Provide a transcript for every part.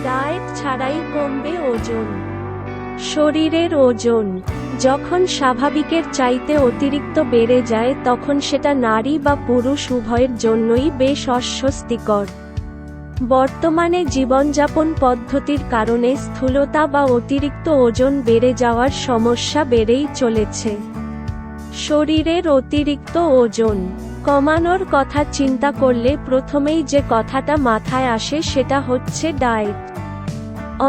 Diet ছাড়াই কমবে ওজন। শরীরের ওজন যখন স্বাভাবিকের চাইতে অতিরিক্ত বেড়ে যায় তখন সেটা নারী বা পুরুষ উভয়ের জন্যই বেশ অস্বস্তিকর। বর্তমানে জীবনযাপন পদ্ধতির কারণে স্থূলতা বা অতিরিক্ত ওজন বেড়ে যাওয়ার সমস্যা বেড়েই চলেছে। শরীরের অতিরিক্ত ওজন কমানোর কথা চিন্তা করলে প্রথমেই যে কথাটা মাথায় আসে সেটা হচ্ছে ডায়েট।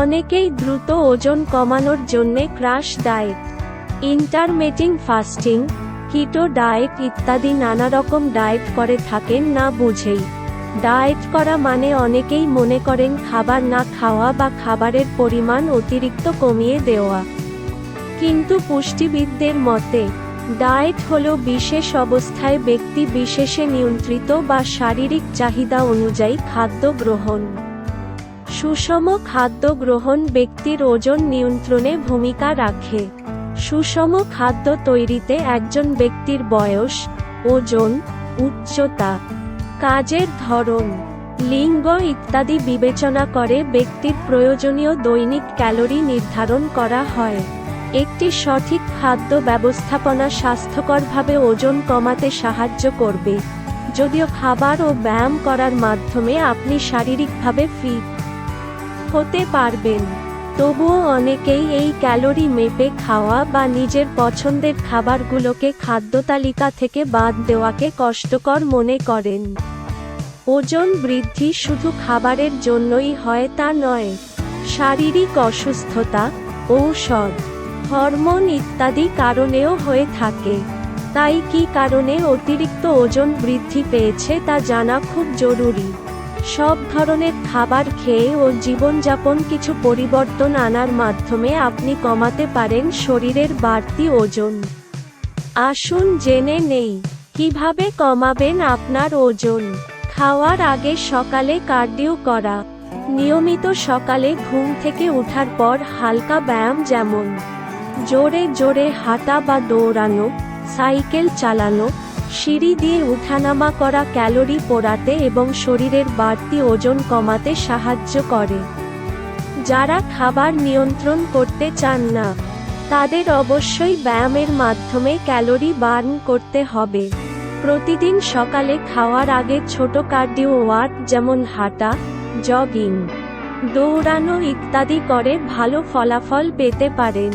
অনেকেই দ্রুত ওজন কমানোর জন্যে crash diet, intermitting fasting, keto diet ইত্যাদি নানা রকম ডায়েট করে থাকেন না বুঝেই। ডায়েট করা মানে অনেকেই মনে করেন খাবার না খাওয়া বা খাবারের পরিমাণ অতিরিক্ত কমিয়ে দেওয়া। কিন্তু পুষ্টিবিদদের মতে ডায়েট হলো বিশেষ অবস্থায় ব্যক্তি বিশেষে নিয়ন্ত্রিত বা শারীরিক চাহিদা অনুযায়ী খাদ্য গ্রহণ। সুষম খাদ্য গ্রহণ ব্যক্তির ওজন নিয়ন্ত্রণে ভূমিকা রাখে। সুষম খাদ্য তৈরিতে একজন ব্যক্তির বয়স, ওজন, উচ্চতা, কাজের ধরন, লিঙ্গ ইত্যাদি বিবেচনা করে ব্যক্তির প্রয়োজনীয় দৈনিক ক্যালোরি নির্ধারণ করা হয়। একটি সঠিক খাদ্য ব্যবস্থাপনা স্বাস্থ্যকরভাবে ওজন কমাতে সাহায্য করবে। যদিও খাবার ও ব্যায়াম করার মাধ্যমে আপনি শারীরিকভাবে ফিট হতে পারবেন, তবুও অনেকেই এই ক্যালোরি মেপে খাওয়া বা নিজের পছন্দের খাবারগুলোকে খাদ্যতালিকা থেকে বাদ দেওয়াকে কষ্টকর মনে করেন। ওজন বৃদ্ধি শুধু খাবারের জন্যই হয় তা নয়। শারীরিক অসুস্থতা, ঔষধ, হরমোন ইত্যাদি কারণেও হয়ে থাকে। তাই কী কারণে অতিরিক্ত ওজন বৃদ্ধি পেয়েছে তা জানা খুব জরুরি। সব ধরনের খাবার খেয়ে ও জীবনযাপন কিছু পরিবর্তন আনার মাধ্যমে আপনি কমাতে পারেন শরীরের বাড়তি ওজন। আসুন জেনে নেই কিভাবে কমাবেন আপনার ওজন। খাওয়ার আগে সকালে কার্ডিও করা। নিয়মিত সকালে ঘুম থেকে ওঠার পর হালকা ব্যায়াম যেমন জোরে জোরে হাঁটা বা দৌড়ানো, সাইকেল চালানো, সিঁড়ি দিয়ে উঠানামা করা ক্যালোরি পোড়াতে এবং শরীরের বাড়তি ওজন কমাতে সাহায্য করে। যারা খাবার নিয়ন্ত্রণ করতে চান না তাদের অবশ্যই ব্যায়ামের মাধ্যমে ক্যালোরি বার্ন করতে হবে। প্রতিদিন সকালে খাওয়ার আগে ছোট কার্ডিও ওয়ার্ক যেমন হাঁটা, জগিং, দৌড়ানো ইত্যাদি করে ভালো ফলাফল পেতে পারেন।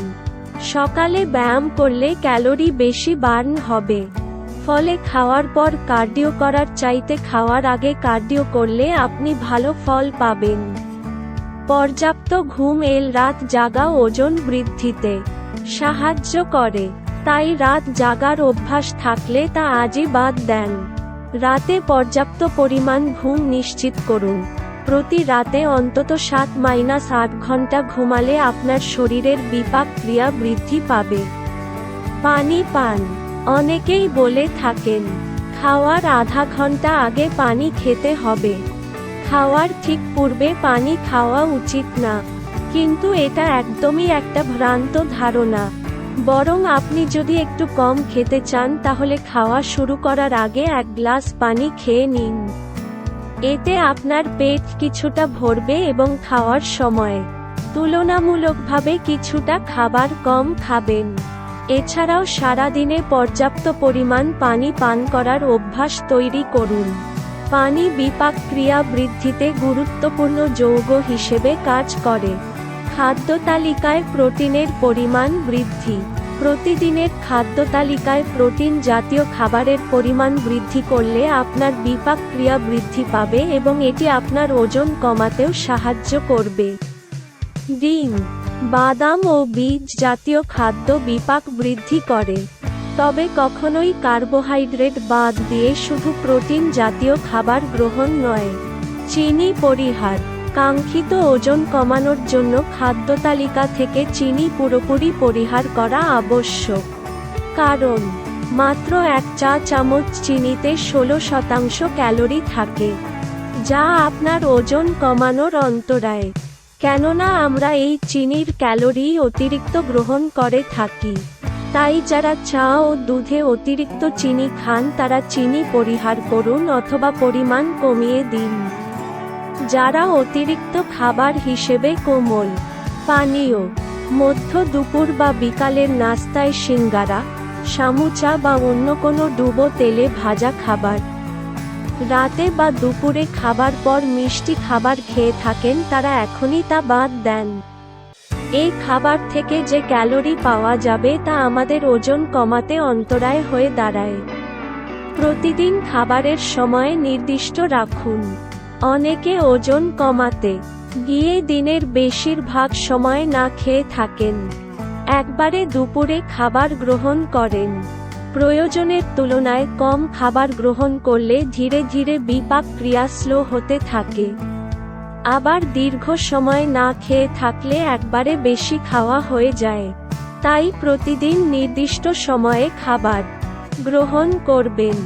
সকালে ব্যায়াম করলে ক্যালোরি বেশি বার্ন হবে, ফলে খাওয়ার পর কার্ডিও করার চাইতে খাওয়ার আগে কার্ডিও করলে আপনি ভালো ফল পাবেন। পর্যাপ্ত ঘুম রাত জাগা ওজন বৃদ্ধিতে সাহায্য করে। তাই রাত জাগার অভ্যাস থাকলে তা আজই বাদ দেন। রাতে পর্যাপ্ত পরিমাণ ঘুম নিশ্চিত করুন। প্রতি রাতে অন্তত 7-8 ঘন্টা ঘুমালে আপনার শরীরের বিপাক ক্রিয়া বৃদ্ধি পাবে। পানি পান। অনেকেই বলে থাকেন খাওয়ার আধা ঘন্টা আগে পানি খেতে হবে। খাওয়ার ঠিক পূর্বে পানি খাওয়া উচিত না, কিন্তু এটা একদমই একটা ভ্রান্ত ধারণা। বরং আপনি যদি একটু কম খেতে চান তাহলে খাওয়া শুরু করার আগে 1 গ্লাস পানি খেয়ে নিন। এতে আপনার পেট কিছুটা ভরবে এবং খাওয়ার সময় তুলনামূলকভাবে কিছুটা খাবার কম খাবেন। এছাড়াও সারাদিনে পর্যাপ্ত পরিমাণ পানি পান করার অভ্যাস তৈরি করুন। পানি বিপাক ক্রিয়া বৃদ্ধিতে গুরুত্বপূর্ণ যৌগ হিসেবে কাজ করে। খাদ্য তালিকায় প্রোটিনের পরিমাণ বৃদ্ধি। প্রতিদিনের খাদ্য তালিকায় প্রোটিন জাতীয় খাবারের পরিমাণ বৃদ্ধি করলে আপনার বিপাক ক্রিয়া বৃদ্ধি পাবে এবং এটি আপনার ওজন কমাতেও সাহায্য করবে। ডিম, বাদাম ও বীজ জাতীয় খাদ্য বিপাক বৃদ্ধি করে, তবে কখনোই কার্বোহাইড্রেট বাদ দিয়ে শুধু প্রোটিন জাতীয় খাবার গ্রহণ নয়। চিনি পরিহার। কাঙ্ক্ষিত ওজন কমানোর জন্য খাদ্য তালিকা থেকে চিনি পুরোপুরি পরিহার করা আবশ্যক। কারণ মাত্র 1 চা চামচ চিনিতে 16% ক্যালোরি থাকে, যা আপনার ওজন কমানোর অন্তরায়। কেননা আমরা এই চিনির ক্যালোরি অতিরিক্ত গ্রহণ করে থাকি। তাই যারা চা ও দুধে অতিরিক্ত চিনি খান তারা চিনি পরিহার করুন অথবা পরিমাণ কমিয়ে দিন। যারা অতিরিক্ত খাবার হিসেবে কোমল পানীয়, মধ্য দুপুর বা বিকালের নাস্তায় সিঙ্গারা, সামুচা বা অন্য কোনো ডুবো তেলে ভাজা খাবার, রাতে বা দুপুরে খাবার পর মিষ্টি খাবার খেয়ে থাকেন, তারা এখনই তা বাদ দেন। এই খাবার থেকে যে ক্যালোরি পাওয়া যাবে তা আমাদের ওজন কমাতে অন্তরায় হয়ে দাঁড়ায়। প্রতিদিন খাবারের সময় নির্দিষ্ট রাখুন। অনেকে ওজন কমাতে গিয়ে দিনের বেশিরভাগ সময় না খেয়ে থাকেন। একবারে দুপুরে খাবার গ্রহণ করেন। প্রয়োজনের তুলনায় কম খাবার গ্রহণ করলে ধীরে ধীরে বিপাক ক্রিয়া স্লো হতে থাকে। আবার দীর্ঘ সময় না খেয়ে থাকলে একবারে বেশি খাওয়া হয়ে যায়। তাই প্রতিদিন নির্দিষ্ট সময়ে খাবার গ্রহণ করবেন।